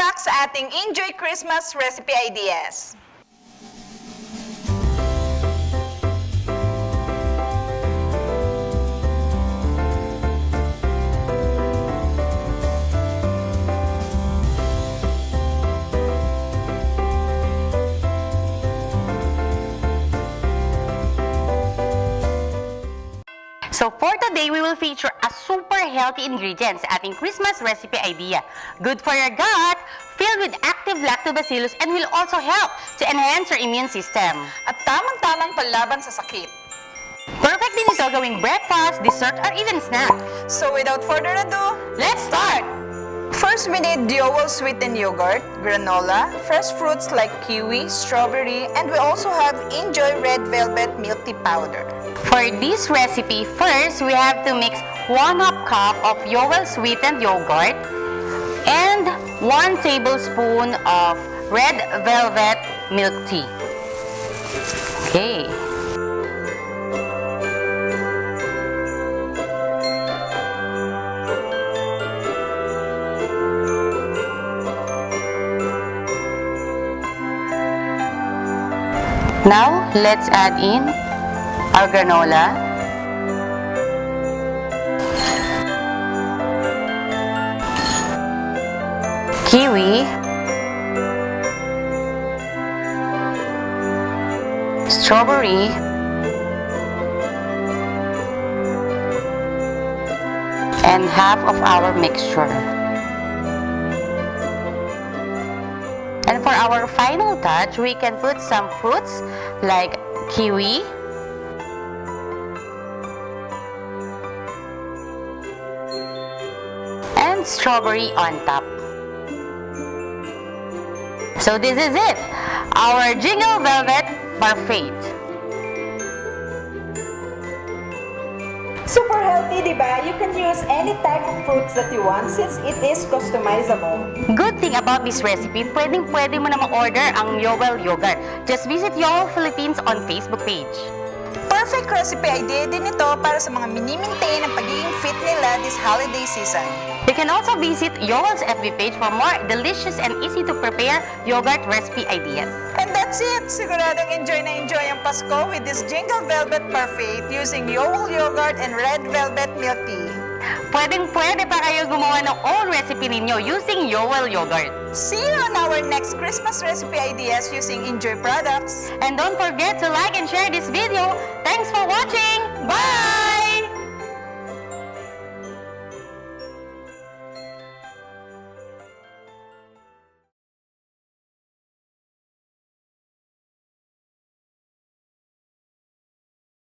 back sa ating Enjoy Christmas Recipe Ideas. So for today, we will feature a super healthy ingredients sa ating Christmas recipe idea. Good for your gut, filled with active lactobacillus, and will also help to enhance your immune system. At tamang-tamang panlaban sa sakit. Perfect din ito gawing breakfast, dessert, or even snack. So without further ado, Let's start! first we need YoWell sweetened yogurt, granola, fresh fruits like kiwi, strawberry, and we also have Enjoy red velvet milk tea powder. For this recipe, first we have to mix 1/2 cup of YoWell sweetened yogurt and 1 tablespoon of red velvet milk tea. Okay. Now, let's add in our granola, kiwi, strawberry, and half of our mixture. And for our final touch, we can put some fruits like kiwi, and strawberry on top. So this is it, our Jingle Velvet Parfait. Super healthy, di ba? You can use any type of fruits that you want since it is customizable. Good thing about this recipe, pwedeng-pwede mo na ma-order ang YoWell yogurt. Just visit YoWell Philippines on Facebook page. Perfect recipe idea din ito para sa mga mini-maintain ang pagiging fit nila this holiday season. You can also visit YoWell's FB page for more delicious and easy to prepare yogurt recipe ideas. And that's it! Siguradong enjoy na enjoy ang Pasko with this Jingle Velvet Parfait using YoWell yogurt and red velvet milk tea. Pwedeng-pwede pa kayo gumawa ng own recipe ninyo using YoWell yogurt. See you on our next Christmas recipe ideas using Enjoy products. And don't forget to like and share this video. Thanks for watching! Bye!